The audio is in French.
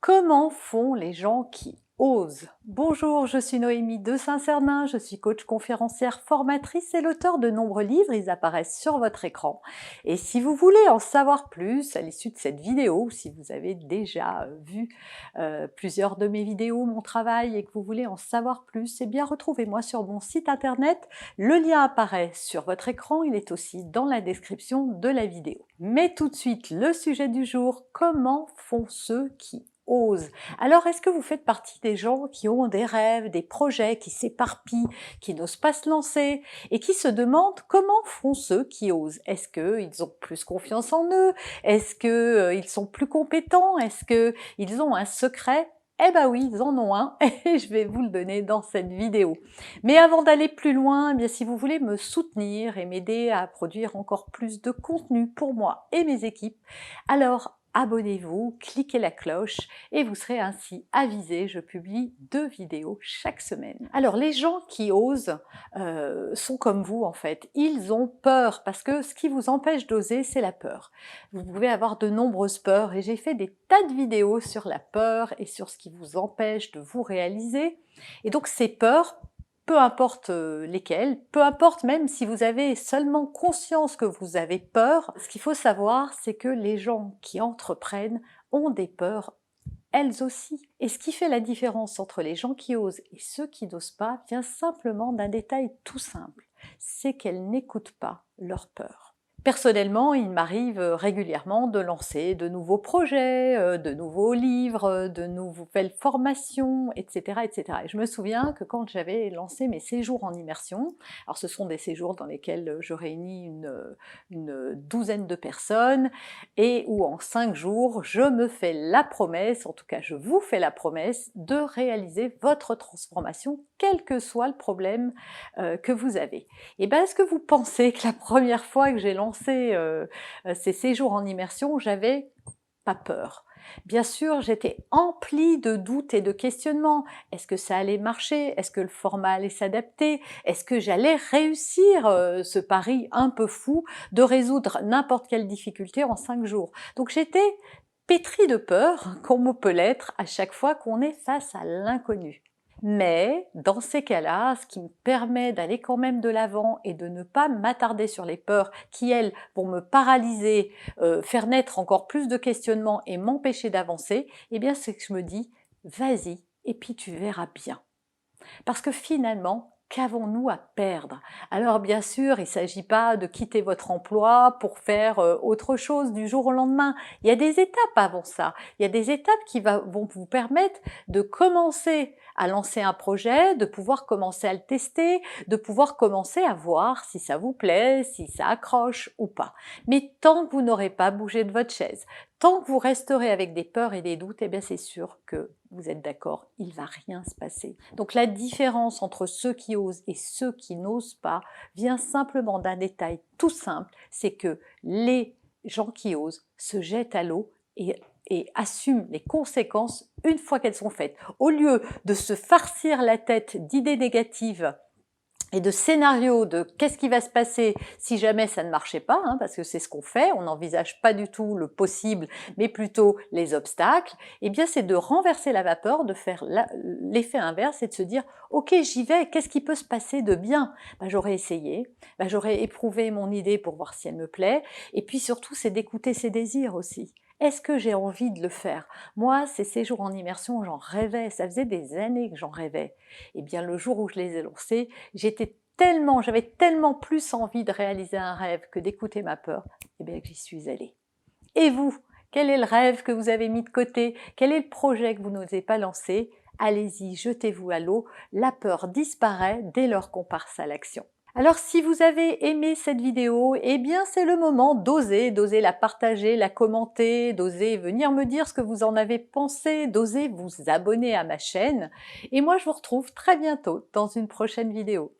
Comment font les gens qui osent? Bonjour, je suis Noémie de Saint-Cernin, je suis coach conférencière formatrice et l'auteur de nombreux livres, ils apparaissent sur votre écran. Et si vous voulez en savoir plus à l'issue de cette vidéo, ou si vous avez déjà vu plusieurs de mes vidéos, mon travail, et que vous voulez en savoir plus, eh bien retrouvez-moi sur mon site internet. Le lien apparaît sur votre écran, il est aussi dans la description de la vidéo. Mais tout de suite, le sujet du jour, comment font ceux qui osent? Alors, est-ce que vous faites partie des gens qui ont des rêves, des projets, qui s'éparpillent, qui n'osent pas se lancer et qui se demandent comment font ceux qui osent? Est-ce qu'ils ont plus confiance en eux? Est-ce qu'ils sont plus compétents? Est-ce qu'ils ont un secret? Eh ben oui, ils en ont un et je vais vous le donner dans cette vidéo. Mais avant d'aller plus loin, eh bien si vous voulez me soutenir et m'aider à produire encore plus de contenu pour moi et mes équipes, alors abonnez-vous, cliquez la cloche et vous serez ainsi avisé, je publie 2 vidéos chaque semaine. Alors les gens qui osent sont comme vous en fait, ils ont peur parce que ce qui vous empêche d'oser, c'est la peur. Vous pouvez avoir de nombreuses peurs et j'ai fait des tas de vidéos sur la peur et sur ce qui vous empêche de vous réaliser. Et donc ces peurs, peu importe lesquelles, peu importe même si vous avez seulement conscience que vous avez peur, ce qu'il faut savoir, c'est que les gens qui entreprennent ont des peurs elles aussi. Et ce qui fait la différence entre les gens qui osent et ceux qui n'osent pas vient simplement d'un détail tout simple, c'est qu'elles n'écoutent pas leur peur. Personnellement, il m'arrive régulièrement de lancer de nouveaux projets, de nouveaux livres, de nouvelles formations, etc., etc. Et je me souviens que quand j'avais lancé mes séjours en immersion, alors ce sont des séjours dans lesquels je réunis une douzaine de personnes et où en 5 jours, je me fais la promesse, en tout cas je vous fais la promesse, de réaliser votre transformation, quel que soit le problème que vous avez. Et bien, est-ce que vous pensez que la première fois que j'ai lancé ces séjours en immersion, j'avais pas peur? Bien sûr, j'étais emplie de doutes et de questionnements. Est-ce que ça allait marcher? Est-ce que le format allait s'adapter? Est-ce que j'allais réussir ce pari un peu fou de résoudre n'importe quelle difficulté en 5 jours? Donc j'étais pétrie de peur, comme on peut l'être à chaque fois qu'on est face à l'inconnu. Mais dans ces cas-là, ce qui me permet d'aller quand même de l'avant et de ne pas m'attarder sur les peurs qui, elles, vont me paralyser, faire naître encore plus de questionnements et m'empêcher d'avancer, eh bien c'est que je me dis « vas-y et puis tu verras bien ». Parce que finalement, qu'avons-nous à perdre? Alors bien sûr, il ne s'agit pas de quitter votre emploi pour faire autre chose du jour au lendemain. Il y a des étapes avant ça. Il y a des étapes qui vont vous permettre de commencer à lancer un projet, de pouvoir commencer à le tester, de pouvoir commencer à voir si ça vous plaît, si ça accroche ou pas. Mais tant que vous n'aurez pas bougé de votre chaise, tant que vous resterez avec des peurs et des doutes, eh bien c'est sûr que vous êtes d'accord, il ne va rien se passer. Donc la différence entre ceux qui osent et ceux qui n'osent pas vient simplement d'un détail tout simple, c'est que les gens qui osent se jettent à l'eau et assument les conséquences une fois qu'elles sont faites. Au lieu de se farcir la tête d'idées négatives et de scénarios de qu'est-ce qui va se passer si jamais ça ne marchait pas, hein, parce que c'est ce qu'on fait, on n'envisage pas du tout le possible, mais plutôt les obstacles, eh bien c'est de renverser la vapeur, de faire l'effet inverse et de se dire « ok, j'y vais, qu'est-ce qui peut se passer de bien ?» Ben, j'aurais essayé, ben, j'aurais éprouvé mon idée pour voir si elle me plaît, et puis surtout c'est d'écouter ses désirs aussi. Est-ce que j'ai envie de le faire? Moi, ces séjours en immersion, j'en rêvais, ça faisait des années que j'en rêvais. Et bien le jour où je les ai lancés, j'avais tellement plus envie de réaliser un rêve que d'écouter ma peur, et bien que j'y suis allée. Et vous, quel est le rêve que vous avez mis de côté? Quel est le projet que vous n'osez pas lancer? Allez-y, jetez-vous à l'eau, la peur disparaît dès lors qu'on passe à l'action. Alors si vous avez aimé cette vidéo, eh bien c'est le moment d'oser la partager, la commenter, d'oser venir me dire ce que vous en avez pensé, d'oser vous abonner à ma chaîne. Et moi je vous retrouve très bientôt dans une prochaine vidéo.